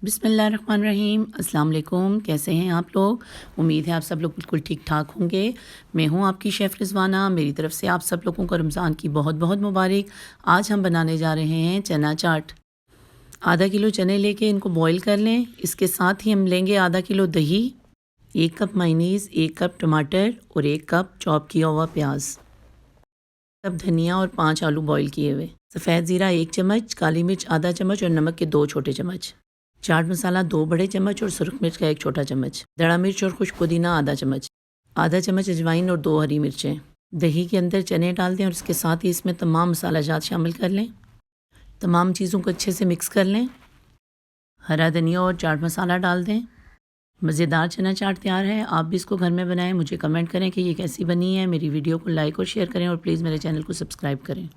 बिस्मिल्लाहिर्रहमानिर्रहीम। अस्सलाम वालेकुम। कैसे हैं आप लोग? उम्मीद है आप सब लोग बिल्कुल ठीक ठाक होंगे। मैं हूं आपकी शेफ़ रिज़वाना। मेरी तरफ से आप सब लोगों को रमज़ान की बहुत बहुत मुबारक। आज हम बनाने जा रहे हैं चना चाट। आधा किलो चने लेके इनको बॉईल कर लें। इसके साथ ही हम लेंगे आधा किलो दही, 1 कप मायोनीज़, 1 कप टमाटर और 1 कप चॉप किया हुआ प्याज, कप धनिया और 5 आलू बॉईल किए हुए, सफ़ेद ज़ीरा 1 चम्मच, काली मिर्च आधा चम्मच और नमक के 2 छोटे चम्मच, चाट मसाला 2 बड़े चम्मच और सुरख मिर्च का 1 छोटा चम्मच, दड़ा मिर्च और खुश्क पुदीना आधा चम्मच अजवाइन और 2 हरी मिर्चें। दही के अंदर चने डाल दें और इसके साथ ही इसमें तमाम मसाला जात शामिल कर लें। तमाम चीज़ों को अच्छे से मिक्स कर लें। हरा धनिया और चाट मसाला डाल दें। मज़ेदार चना चाट तैयार है। आप भी इसको घर में बनाएं। मुझे कमेंट करें कि ये कैसी बनी है। मेरी वीडियो को लाइक और शेयर करें और प्लीज़ मेरे चैनल को सब्सक्राइब करें।